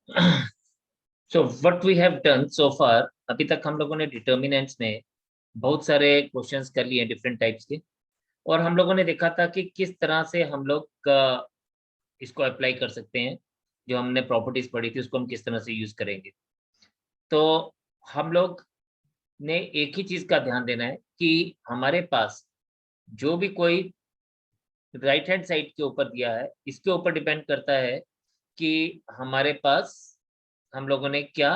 So what we have done so far, अभी तक हम लोगों ने डिटर्मिनेंट्स में बहुत सारे क्वेश्चंस कर लिए डिफरेंट टाइप्स के, और हम लोगों ने देखा था कि किस तरह से हम लोग इसको अप्लाई कर सकते हैं। जो हमने प्रॉपर्टीज पढ़ी थी उसको हम किस तरह से यूज करेंगे। तो हम लोग ने एक ही चीज का ध्यान देना है कि हमारे पास जो भी कोई राइट हैंड साइड के ऊपर दिया है, इसके ऊपर डिपेंड करता है कि हमारे पास हम लोगों ने क्या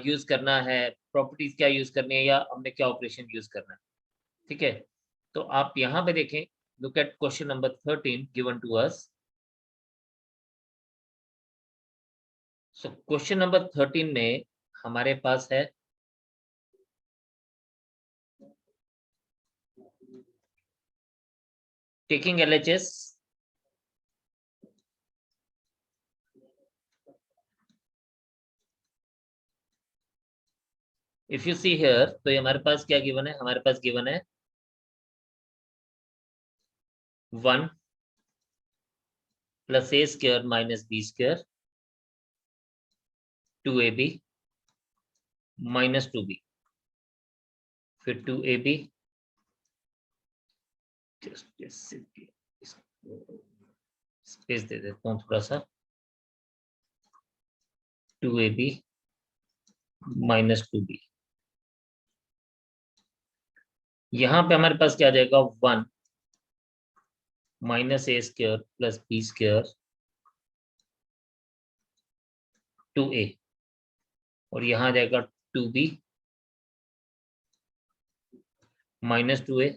यूज करना है, प्रॉपर्टीज क्या यूज करनी है, या हमने क्या ऑपरेशन यूज करना है। ठीक है, तो आप यहाँ पे देखें, look at question number 13 given to us. So question number 13 में हमारे पास है taking LHS if you see here, तो ये हमारे पास क्या गिवन है, हमारे पास गिवन है 1 प्लस ए square minus B square 2ab minus 2b, फिर 2ab स्पेस दे देता हूँ थोड़ा सा, 2ab माइनस 2b। यहाँ पे हमारे पास क्या आ जाएगा, 1 माइनस ए square plus B square 2a, और यहाँ आ जाएगा 2b माइनस 2a,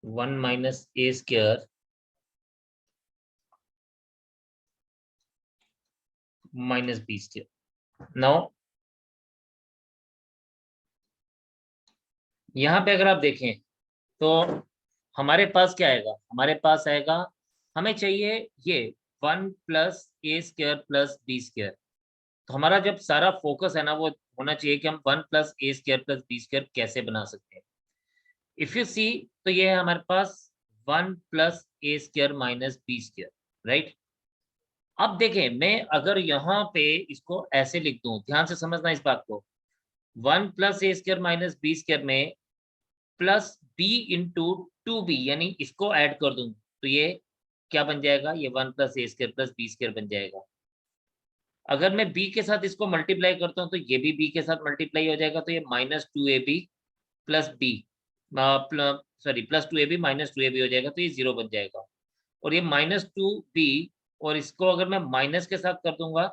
1 माइनस ए square minus B square. Now यहाँ पे अगर आप देखें तो हमारे पास क्या आएगा, हमारे पास आएगा, हमें चाहिए ये 1 प्लस ए स्क्वायर प्लस बी स्क्वायर। तो हमारा जब सारा फोकस है ना, वो होना चाहिए कि हम 1 प्लस ए स्क्वायर प्लस बी स्क्वायर कैसे बना सकते हैं। इफ यू सी, तो ये है हमारे पास 1 प्लस ए square minus B square, right. अब देखें, मैं अगर यहाँ पे इसको ऐसे लिख दूं, ध्यान से समझना इस बात को, 1 प्लस ए स्क्वायर माइनस बी स्क्वायर में प्लस बी इंटू 2b, यानी इसको ऐड कर दूं, तो ये क्या बन जाएगा, ये 1 प्लस ए स्क्वायर प्लस बी स्क्वायर बन जाएगा। अगर मैं b के साथ इसको मल्टीप्लाई करता हूँ तो ये भी b के साथ मल्टीप्लाई हो जाएगा, तो ये minus 2ab plus b, sorry plus 2ab minus 2ab हो जाएगा, तो ये 0 बन जाएगा। और ये माइनस 2b, और इसको अगर मैं माइनस के साथ कर दूंगा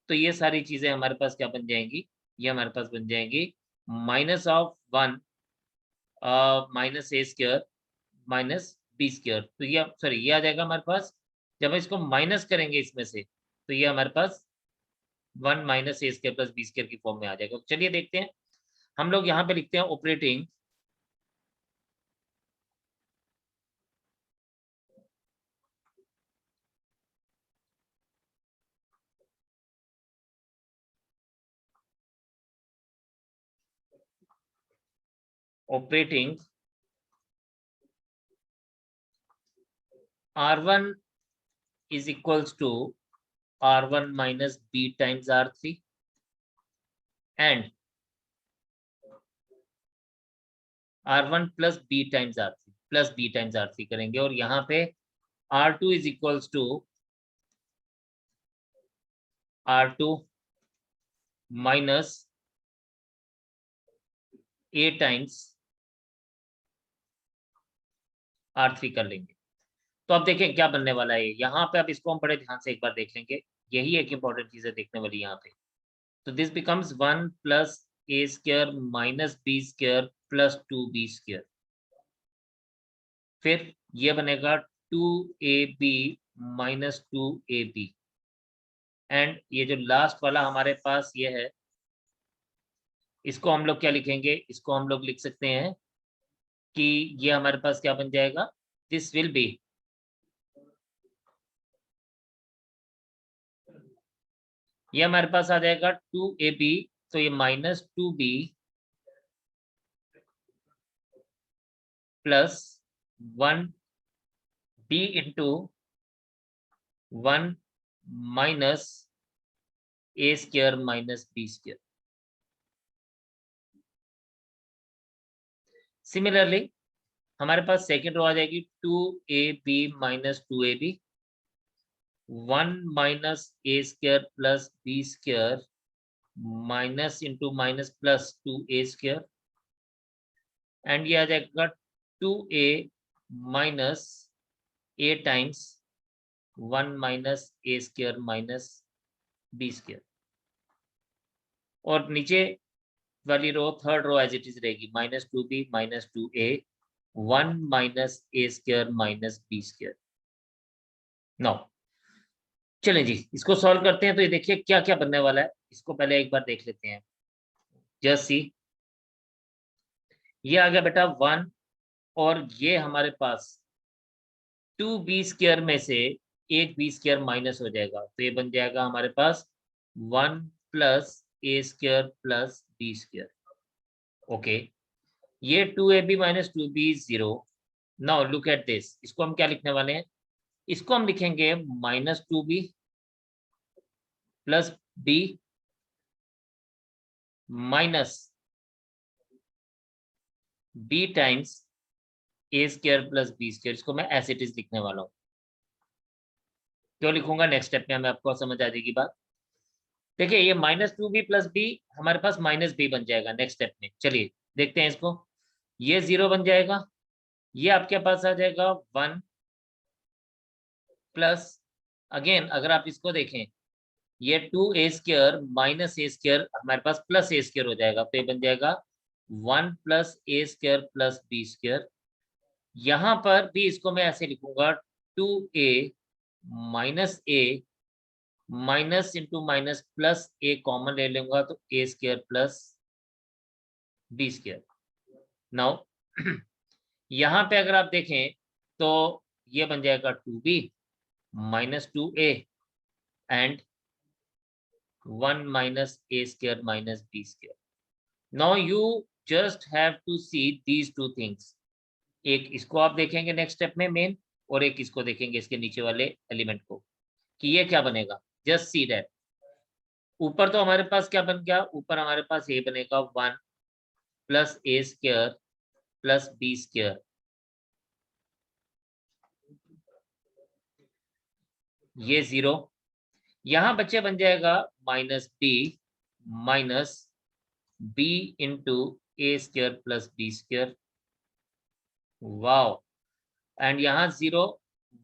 तो ये सारी चीजें हमारे पास क्या बन जाएंगी, ये हमारे पास बन जाएंगी minus of 1 minus A square minus B square. तो ये सॉरी ये आ जाएगा हमारे पास, जब हम इसको माइनस करेंगे इसमें से, तो ये हमारे पास 1 माइनस ए स्क्वायर प्लस बी स्क्वायर की फॉर्म में आ जाएगा। चलिए देखते हैं, हम लोग यहाँ पे लिखते हैं operating operating R1 is equals to R1 minus B times R3 and R1 plus B times R3 plus B times R3 करेंगे, और यहाँ पे R2 is equals to R2 minus A times R3 कर लेंगे। तो अब देखें क्या बनने वाला है यहाँ पे, अब इसको हम बड़े ध्यान से एक बार देख लेंगे, यही एक इंपॉर्टेंट चीज है देखने वाली यहाँ पे। तो this becomes 1 plus A square minus B square plus 2b square, फिर ये बनेगा 2ab माइनस 2ab, एंड ये जो लास्ट वाला हमारे पास ये है, इसको हम लोग क्या लिखेंगे, इसको हम लोग लिख सकते हैं कि ये हमारे पास क्या बन जाएगा, दिस विल बी, ये हमारे पास आ जाएगा 2ab, तो ये minus 2b plus 1b into 1 minus ए square minus B square. Similarly हमारे पास सेकेंड रो आ जाएगी 2ab minus 2ab, 1 minus A square plus B square minus into minus plus 2a square, and ये आ जाएगा 2a minus a times 1 minus A square minus B square, और नीचे वाली row third row as it is रहेगी minus 2b minus 2a 1 minus ए square minus B square. Now चलें जी, इसको सॉल्व करते हैं। तो ये देखिए क्या क्या बनने वाला है, इसको पहले एक बार देख लेते हैं। जस्ट सी, ये आ गया बेटा 1, और ये हमारे पास 2b स्क्वायर में से एक b स्क्वायर माइनस हो जाएगा, तो ये बन जाएगा हमारे पास 1 प्लस ए square plus B square. Okay, ये 2ab minus 2b 0। Now look at this, इसको हम क्या लिखने वाले हैं? इसको हम लिखेंगे minus 2b plus b minus b times a square plus B square. इसको मैं एज इट इज लिखने वाला हूँ। क्यों लिखूंगा, नेक्स्ट स्टेप में हमें आपको समझ आ जाएगी बात। देखिए ये माइनस 2b प्लस बी हमारे पास माइनस b बन जाएगा नेक्स्ट स्टेप में। चलिए देखते हैं इसको, ये 0 बन जाएगा, ये आपके पास आ जाएगा 1 प्लस, अगेन अगर आप इसको देखें, ये 2a स्क्वायर माइनस ए स्क्वायर हमारे पास प्लस ए स्क्वायर हो जाएगा, तो ये बन जाएगा 1 प्लस ए स्क्वायर प्लस बी स्क्वायर। यहाँ पर भी इसको मैं ऐसे लिखूंगा 2a minus a minus into minus plus a common ले लूंगा, तो a square plus B square. Now यहाँ पे अगर आप देखें तो ये बन जाएगा 2b minus 2a and 1 minus A square minus B square. Now you just have to see these two things. एक इसको आप देखेंगे नेक्स्ट स्टेप में मेन, और एक इसको देखेंगे इसके नीचे वाले एलिमेंट को, कि ये क्या बनेगा। Just see that. ऊपर तो हमारे पास क्या बन गया, ऊपर हमारे पास ये बनेगा 1 प्लस ए स्क्वायर प्लस बी स्क्वायर, ये 0। यहाँ बच्चे बन जाएगा minus b into a square plus B square. Wow, and यहाँ 0,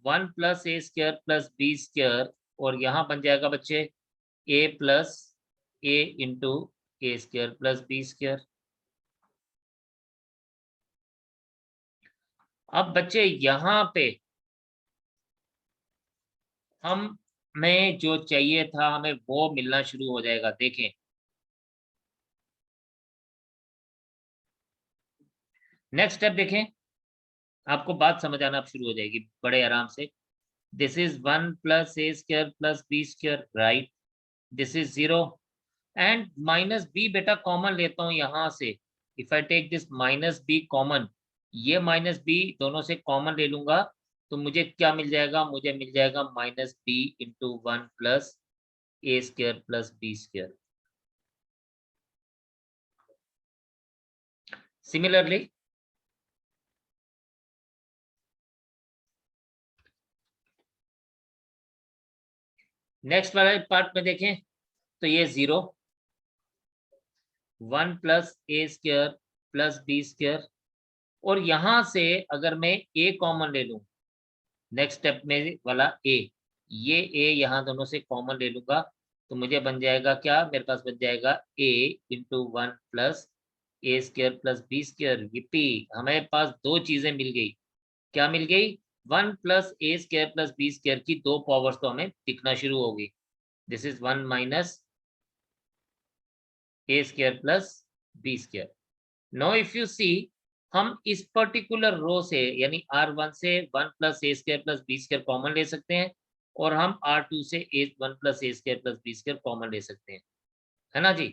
1 प्लस ए स्क्वायर प्लस बी स्क्वायर, और यहाँ बन जाएगा बच्चे a plus a into a square plus B square. अब बच्चे यहाँ पे हमें जो चाहिए था हमें वो मिलना शुरू हो जाएगा। देखें नेक्स्ट स्टेप देखें, आपको बात समझ आना शुरू हो जाएगी बड़े आराम से। This is 1 plus A square plus B square, right. This is 0 and minus B बेटा कॉमन लेता हूं यहाँ से। If I take this minus B common, ये माइनस बी दोनों से कॉमन ले लूंगा, तो मुझे क्या मिल जाएगा, मुझे मिल जाएगा माइनस बी इंटू 1 प्लस ए square plus B square. Similarly next वाले पार्ट में देखें तो ये 0, 1 प्लस ए स्क्वायर प्लस बी स्क्वायर, और यहां से अगर मैं ए कॉमन ले लूं, नेक्स्ट स्टेप में वाला ए, ये ए यहाँ दोनों से कॉमन ले लूंगा, तो मुझे बन जाएगा क्या, मेरे पास बन जाएगा a into 1 plus A square plus B square. yippee, हमारे पास दो चीजें मिल गई। क्या मिल गई, 1 प्लस ए स्क्वायर प्लस बी स्क्वायर की दो पावर्स तो हमें दिखना शुरू हो गई। This is 1 minus A square plus B square. Now if you see, हम इस पर्टिकुलर रो से यानी R1 से 1 प्लस ए square plus B square common ले सकते हैं, और हम R2 से 1 प्लस ए square plus B square common ले सकते हैं, है ना जी।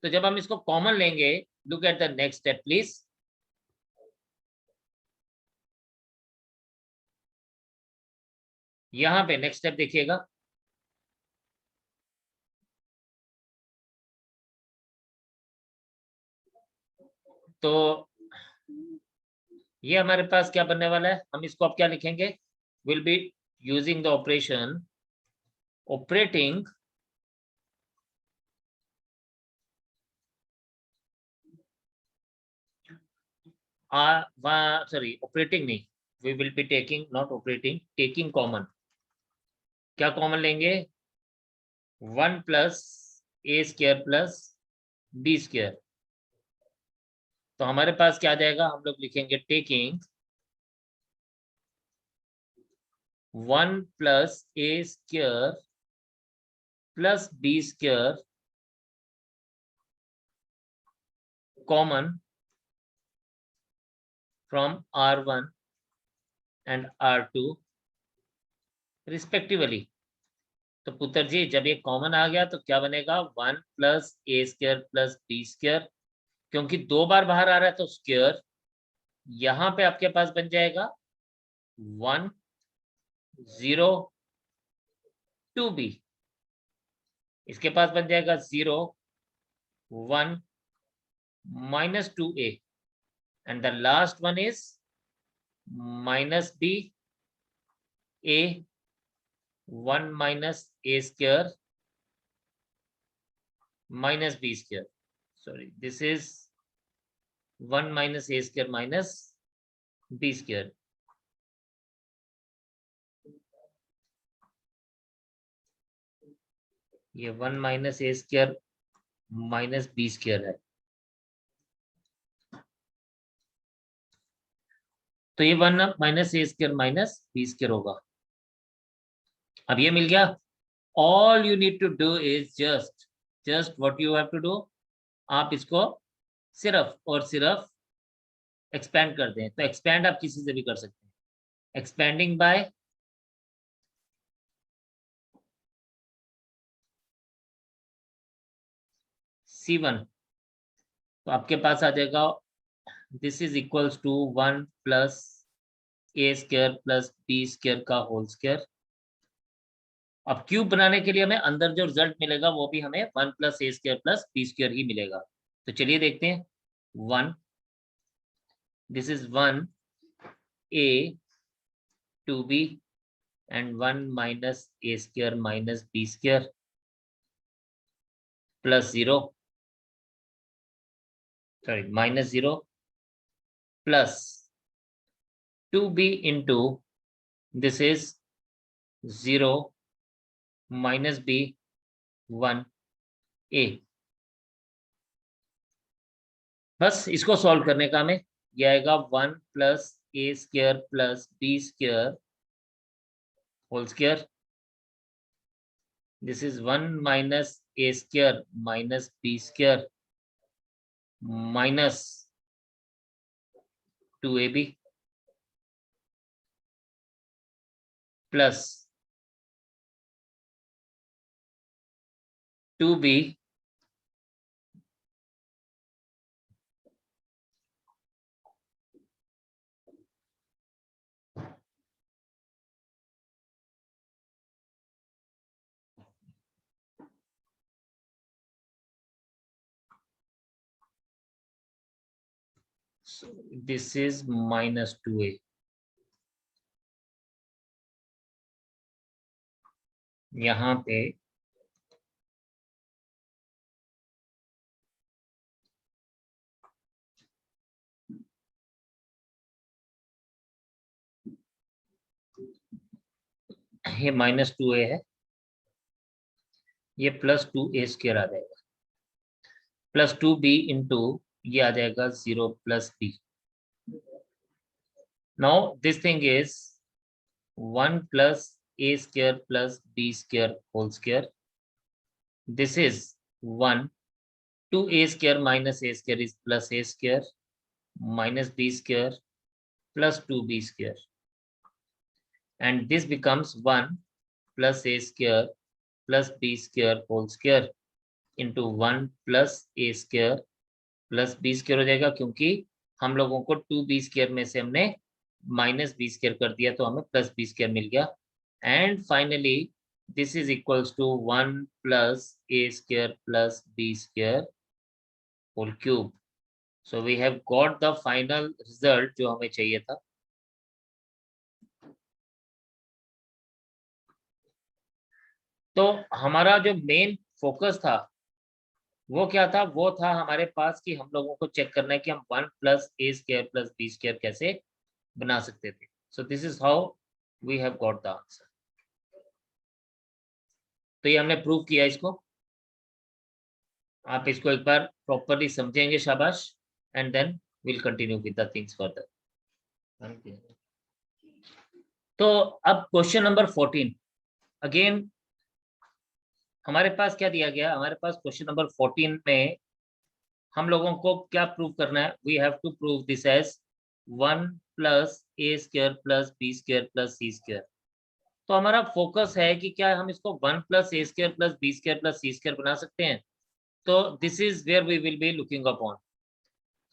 तो जब हम इसको कॉमन लेंगे, look at the next step please. यहाँ पे नेक्स्ट स्टेप देखिएगा, तो ये हमारे पास क्या बनने वाला है, हम इसको अब क्या लिखेंगे, will be using the operation operating sorry operating नहीं, we will be taking, not operating, taking common. क्या कॉमन लेंगे, 1 प्लस ए स्क्वायर प्लस बी स्क्वायर। तो हमारे पास क्या आ जाएगा, हम लोग लिखेंगे taking 1 plus A square plus B square common from R1 and R2 respectively. तो पुत्र जी जब ये कॉमन आ गया तो क्या बनेगा, 1 प्लस ए स्क्वायर प्लस बी स्क्वायर, क्योंकि 2 बार बाहर आ रहा है तो स्क्वायर, यहां पे आपके पास बन जाएगा 1 0 2b, इसके पास बन जाएगा 0 1 minus 2a, and the last one is minus b a 1 minus a square minus b square. Sorry, this is 1 minus a square minus b square. ये 1 माइनस ए स्क्वायर माइनस बी स्क्वायर है, तो ये 1 minus ए square minus B square होगा। अब ये मिल गया। All you need to do is just what you have to do, आप इसको सिर्फ और सिर्फ एक्सपेंड कर दें। तो एक्सपेंड आप किसी से भी कर सकते हैं, एक्सपेंडिंग बाय C1, तो आपके पास आ जाएगा this is equals to 1 plus A square plus B square का होल स्क्वायर। अब क्यूब बनाने के लिए हमें अंदर जो रिजल्ट मिलेगा वो भी हमें 1 प्लस ए स्क्वायर प्लस बी स्क्वायर ही मिलेगा। तो चलिए देखते हैं, 1, this is 1 A 2b and 1 minus a square minus b square plus 0, sorry, minus 0 plus 2b into this is 0 minus b 1 a। बस इसको सॉल्व करने का हमें ये आएगा 1 plus A square plus B square whole square, this is 1 minus a square minus b square minus 2ab plus 2b so this is minus 2a। यहाँ पे ये माइनस 2a है, ये प्लस 2a स्क्वायर आ जाएगा, प्लस 2b इंटू ये आ जाएगा 0 plus b। Now this thing is 1 plus a square plus b square whole square, this is 1 2a square minus a square is plus a square minus b square plus 2b square, and this becomes 1 plus a square plus b square whole square into 1 plus a square plus b square हो जाएगा, क्योंकि हम लोगों को 2b square में से हमने minus b square कर दिया तो हमें प्लस b square मिल गया। And finally this is equals to 1 plus a square plus b square whole cube। So we have got the final result जो हमें चाहिए था। तो हमारा जो मेन फोकस था वो क्या था, वो था हमारे पास कि हम लोगों को चेक करना है कि हम 1 + a² + b² कैसे बना सकते थे। So this is how we have got the answer. तो ये हमने प्रूव किया इसको। आप इसको एक बार प्रॉपरली समझेंगे, शाबाश, and then will continue with the things further. तो अब क्वेश्चन नंबर 14 अगेन हमारे पास क्या दिया गया, हमारे पास क्वेश्चन नंबर 14 में हम लोगों को क्या प्रूव करना है, we have to prove this as 1 + a² + b² + c²। तो हमारा फोकस है कि क्या हम इसको 1 + a² + b² + c² बना सकते हैं। तो this is where we will be looking upon.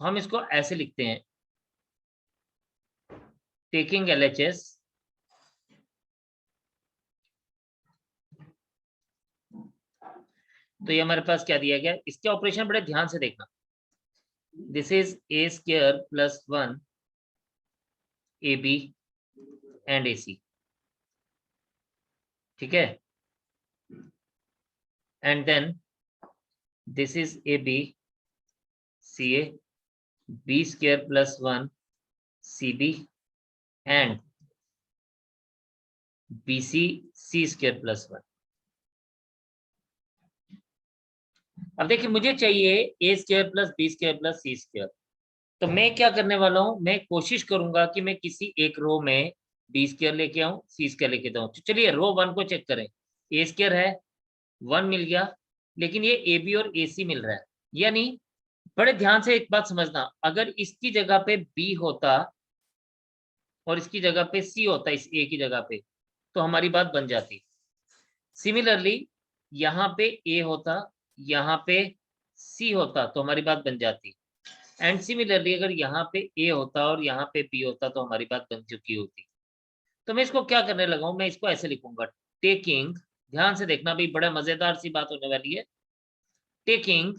हम इसको ऐसे लिखते हैं, टेकिंग LHS तो ये हमारे पास क्या दिया गया, इसके ऑपरेशन बड़े ध्यान से देखना। This is a² + 1 AB and AC, ठीक है, and then this is AB CA B² + 1 CB and BC C² + 1। अब देखिए मुझे चाहिए a² + b² + c²। तो मैं क्या करने वाला हूं, मैं कोशिश करूंगा कि मैं किसी एक रो में b² लेके आऊं, c² लेके जाऊं। तो चलिए रो 1 को चेक करें। a² है, 1 मिल गया, लेकिन ये AB और AC मिल रहा है। यानी बड़े ध्यान से एक बात समझना, अगर इसकी जगह पे B होता और इसकी जगह पे C होता, इस A की जगह पे, तो हमारी बात बन जाती। सिमिलरली यहाँ पे A होता, यहाँ पे C होता, तो हमारी बात बन जाती। एंड सिमिलरली अगर यहाँ पे A होता और यहाँ पे B होता तो हमारी बात बन चुकी होती। तो मैं इसको क्या करने लगा हूं, मैं इसको ऐसे लिखूंगा, टेकिंग, ध्यान से देखना भाई, बड़ा मजेदार सी बात होने वाली है। Taking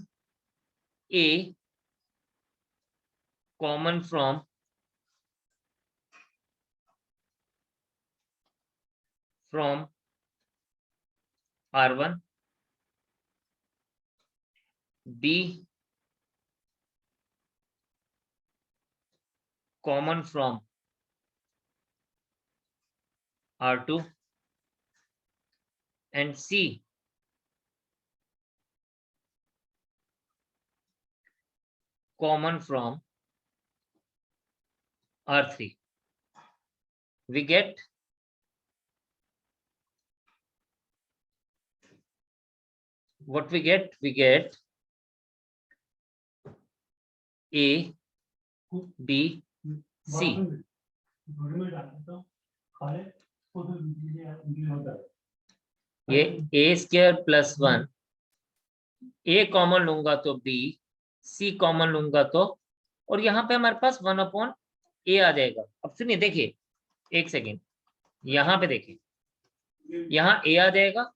A common from R1, B common from R2 and C common from R3. We get what we get? We get A, B, C. ये a² + 1, A कॉमन लूंगा तो B, C कॉमन लूंगा तो, और यहाँ पे हमारे पास 1/a आ जाएगा। अब सुनिए देखिए, एक सेकेंड, यहाँ पे देखिए, यहाँ A आ जाएगा,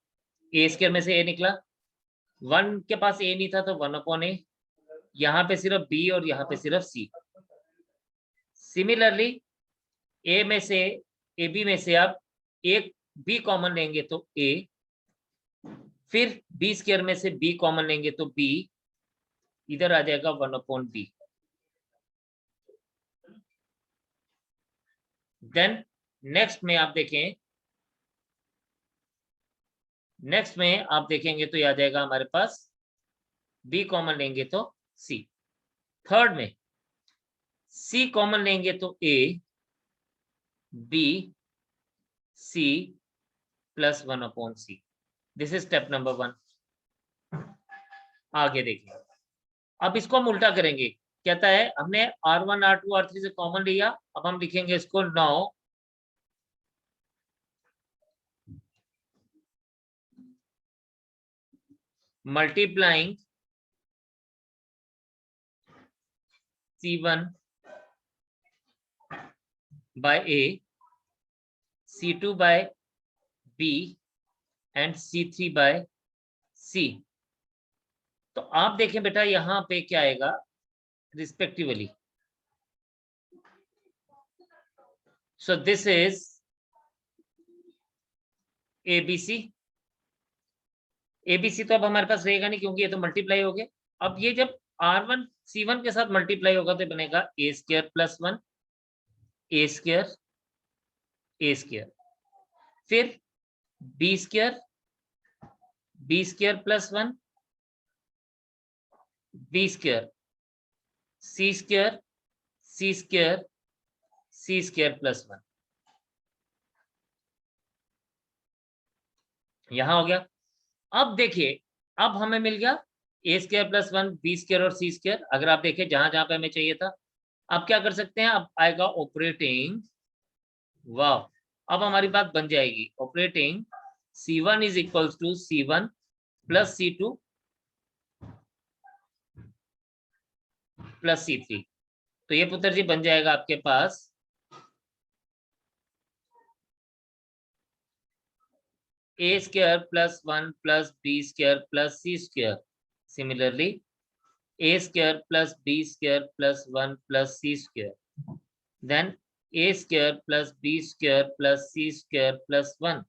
a² में से A निकला, 1 के पास A नहीं था तो 1/a, यहाँ पे सिर्फ B और यहाँ पे सिर्फ C। सिमिलरली A में से, AB में से आप एक B कॉमन लेंगे तो A, फिर B² में से B कॉमन लेंगे तो B, इधर आ जाएगा 1/b। देन नेक्स्ट में आप देखें, नेक्स्ट में आप देखेंगे तो ये आ जाएगा हमारे पास, B कॉमन लेंगे तो C। थर्ड में C कॉमन लेंगे तो A, B, C + 1/c। This is step number 1। आगे देखिए, अब इसको हम उल्टा करेंगे। कहता है हमने R1, R2, R3 से कॉमन लिया, अब हम लिखेंगे इसको 9 multiplying C1 by A, C2 by B and C3 by C। तो आप देखें बेटा यहाँ पे क्या आएगा, respectively. So this is ABC. ABC तो अब हमारे पास रहेगा नहीं क्योंकि ये तो मल्टीप्लाई हो गए। अब ये जब R1 C1 के साथ मल्टीप्लाई होगा तो बनेगा A square plus 1 A square A square, फिर B square plus 1 B square C square plus 1। यहां हो गया। अब देखिए, अब हमें मिल गया A square plus 1 B square और C स्क्वायर। अगर आप देखें जहां जहां पे हमें चाहिए था, अब क्या कर सकते हैं, अब आएगा ऑपरेटिंग, वाह, अब हमारी बात बन जाएगी operating C1 is equals to C1 plus C2 plus C3। तो ये पुत्र जी बन जाएगा आपके पास A square plus 1 plus B square plus C square. Similarly A square plus B square plus 1 plus C square, then A square plus B square plus C square plus 1,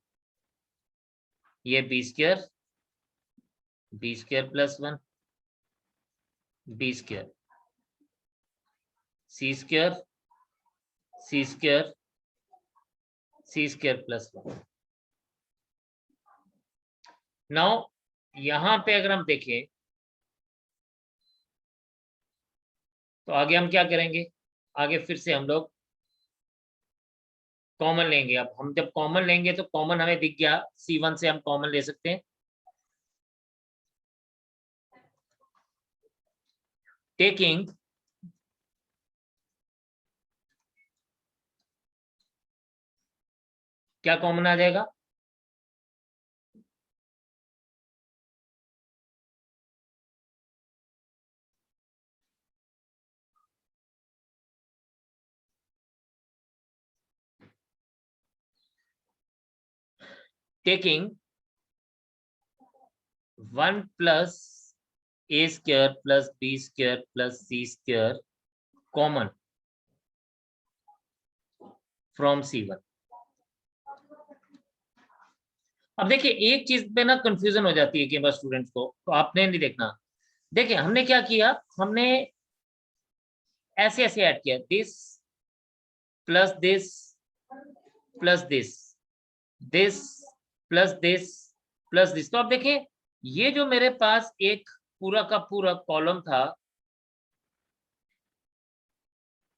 ये B square plus 1 B square C square plus 1। Now यहां पे अगर हम देखें तो आगे हम क्या करेंगे, आगे फिर से हम लोग कॉमन लेंगे। अब हम जब कॉमन लेंगे तो कॉमन हमें दिख गया, C1 से हम कॉमन ले सकते हैं। टेकिंग क्या कॉमन आ जाएगा, taking 1 plus A square plus B square plus C square common from C1। अब देखिए एक चीज पे ना कंफ्यूजन हो जाती है कई बार स्टूडेंट्स को, तो आपने नहीं देखना। देखिए हमने क्या किया, हमने ऐसे ऐसे ऐड किया, this plus this plus this, this plus this plus this. तो आप देखिए ये जो मेरे पास एक पूरा का पूरा कॉलम था,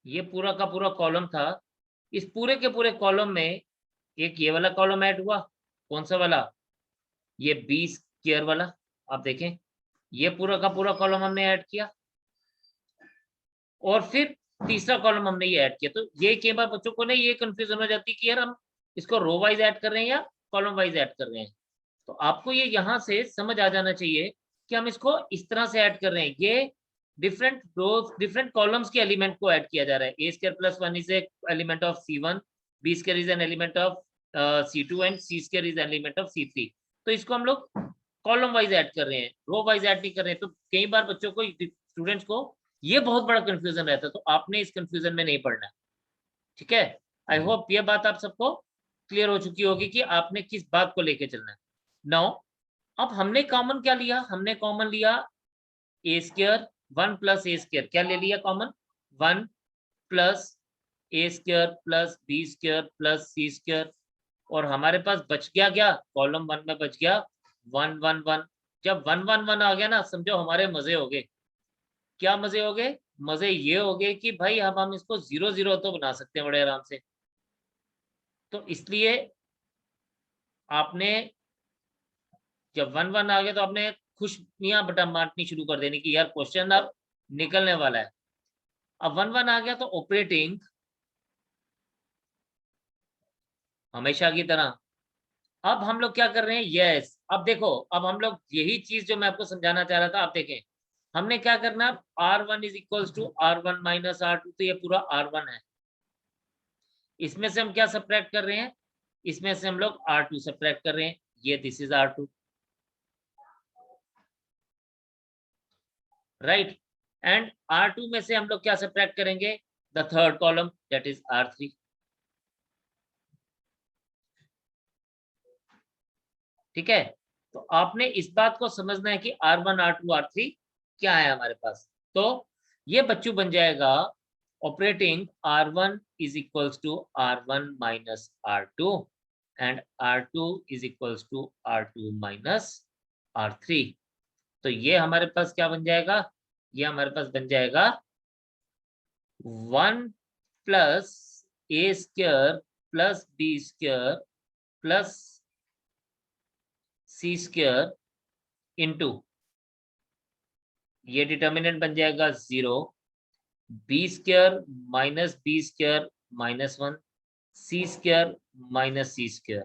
ये पूरा का पूरा कॉलम था, इस पूरे के पूरे कॉलम में एक ये वाला कॉलम ऐड हुआ, कौन सा वाला, ये B स्क्वायर वाला। आप देखें ये पूरा का पूरा कॉलम हमने ऐड किया और फिर तीसरा कॉलम हमने ये ऐड किया। तो ये कई बार बच्चों को ना ये कंफ्यूजन हो जाती है कि यार हम इसको रो वाइज ऐड कर रहे हैं या कॉलम वाइज ऐड कर रहे हैं। तो आपको ये यहाँ से समझ आ जाना चाहिए कि हम इसको इस तरह से ऐड कर रहे हैं, ये डिफरेंट रोज डिफरेंट कॉलम्स के एलिमेंट को ऐड किया जा रहा है। A square plus 1 is element of C1, B square is an element of C2 and C square is element of C3। तो इसको हम लोग कॉलम वाइज ऐड कर रहे हैं, रो वाइज ऐड नहीं कर रहे हैं। तो कई बार बच्चों को, स्टूडेंट्स को ये बहुत बड़ा कंफ्यूजन रहता है, तो आपने इस कंफ्यूजन में नहीं पढ़ना, ठीक है। आई होप ये बात आप सबको क्लियर हो चुकी होगी कि आपने किस बात को लेके चलना है। नाउ अब हमने कॉमन क्या लिया, हमने कॉमन लिया A square 1 plus A square, क्या ले लिया common, 1 plus A square plus B square plus C square. और हमारे पास बच गया क्या, कॉलम 1 में बच गया 1 1 1। जब 1 1 1 आ गया ना, समझो हमारे मजे हो गए। क्या मजे हो गए, मजे ये हो गए कि भाई अब हम इसको 0 0 तो बना सकते हैं बड़े आराम से। तो इसलिए आपने जब 1 1 आ गया तो आपने खुशियां बटा बांटनी शुरू कर देनी कि यार क्वेश्चन अब निकलने वाला है। अब 1 1 आ गया तो ऑपरेटिंग हमेशा की तरह अब हम लोग क्या कर रहे हैं, यस अब देखो, अब हम लोग यही चीज जो मैं आपको समझाना चाह रहा था, आप देखें हमने क्या करना, R1 is equals to R1 minus R2, तो ये पूरा R1 है। इसमें से हम क्या सब्ट्रैक्ट कर रहे हैं, इसमें से हम लोग R2 सब्ट्रैक्ट कर रहे हैं, ये this is R2, right. And R2 में से हम लोग क्या सब्ट्रैक्ट करेंगे, the third column that is R3। ठीक है, तो आपने इस बात को समझना है कि R1 R2 R3 क्या है हमारे पास। तो ये बच्चों बन जाएगा operating R1 is equals to R1 minus R2 and R2 is equals to R2 minus R3। तो ये हमारे पास क्या बन जाएगा, ये हमारे पास बन जाएगा 1 प्लस ए square plus B square plus सी स्क्वायर इंटू, ये डिटर्मिनेंट बन जाएगा 0, b square minus B square minus 1, c square minus c square,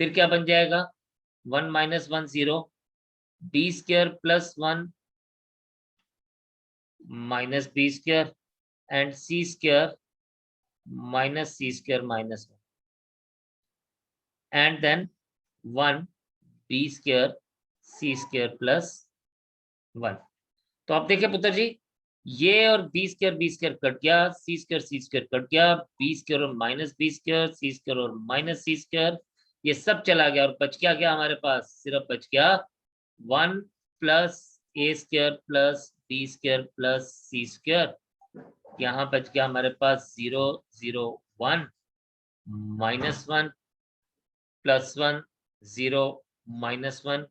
फिर क्या बन जाएगा 1 minus 1 0, b square plus 1 minus B square and c square minus c square minus 1 and then 1 b square c square plus 1। तो आप देखिए पुत्र जी, ये और बी स्क्वायर कट गया, सी स्क्वायर कट गया, बी स्क्वायर और minus B square, c square और माइनस सी स्क्वायर, ये सब चला गया और बच क्या गया हमारे पास, सिर्फ बच गया 1 प्लस ए square plus B square plus सी स्क्वायर। यहाँ बच गया हमारे पास 0 0 1 minus 1 plus 1 0 minus 1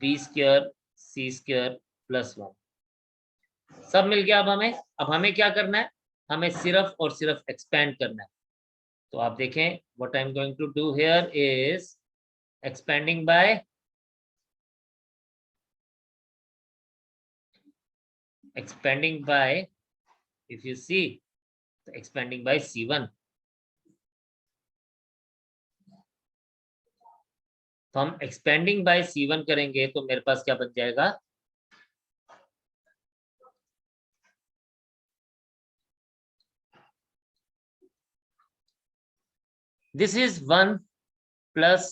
b square c square plus 1, सब मिल गया। अब हमें क्या करना है, हमें सिर्फ और सिर्फ एक्सपेंड करना है। तो आप देखें, what I am going to do here is expanding by if you see expanding by C1। तो हम एक्सपेंडिंग बाय C1 करेंगे तो मेरे पास क्या बन जाएगा, this is 1 plus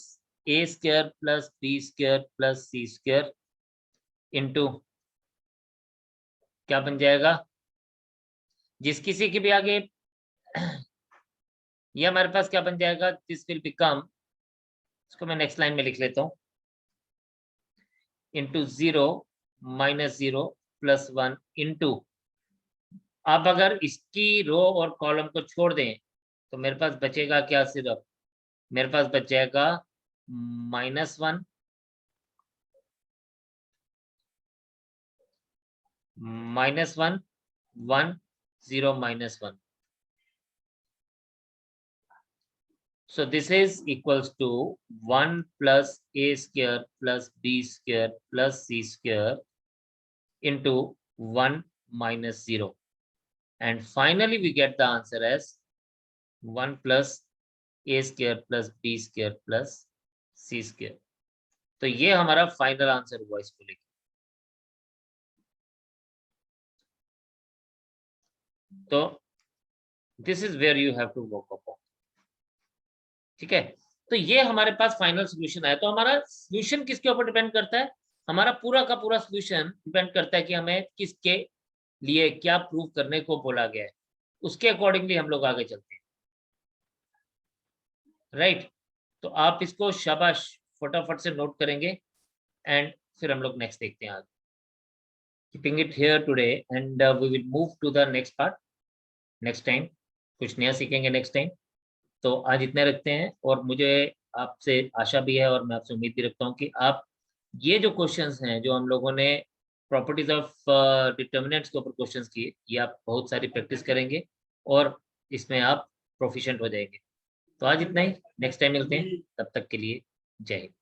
A square plus B square plus C square into, क्या बन जाएगा, जिस किसी के भी आगे ये हमारे पास क्या बन जाएगा, दिस विल बिकम, इसको मैं नेक्स्ट लाइन में लिख लेता हूं, इंटू 0 माइनस 0 प्लस 1 इंटू, आप अगर इसकी रो और कॉलम को छोड़ दें तो मेरे पास बचेगा क्या, सिर्फ मेरे पास बच जाएगा -1 -1 1 0 -1। So this is equals to 1 plus a square plus b square plus c square into 1 minus 0, and finally we get the answer as 1 plus a square plus b square plus c square। तो ये हमारा final answer हुआ इसको लेकर। तो this is where you have to work upon. ठीक है, तो ये हमारे पास फाइनल सोल्यूशन आया। तो हमारा सोल्यूशन किसके ऊपर डिपेंड करता है, हमारा पूरा का पूरा सोल्यूशन डिपेंड करता है कि हमें किसके लिए क्या प्रूव करने को बोला गया है, उसके अकॉर्डिंगली हम लोग आगे चलते हैं। राइट, तो आप इसको शाबाश फटाफट से नोट करेंगे एंड फिर हम लोग नेक्स्ट देखते हैं आगे। Keeping it here today and we will move to the next part next time, कुछ नया सीखेंगे नेक्स्ट टाइम। तो आज इतने रखते हैं, और मुझे आपसे आशा भी है और मैं आपसे उम्मीद भी रखता हूँ कि आप ये जो क्वेश्चंस हैं जो हम लोगों ने प्रॉपर्टीज ऑफ डिटर्मिनेंट्स के ऊपर क्वेश्चंस किए, ये आप बहुत सारी प्रैक्टिस करेंगे और इसमें आप प्रोफिशिएंट हो जाएंगे। तो आज इतना ही, नेक्स्ट टाइम मिलते हैं, तब तक के लिए जय हिंद।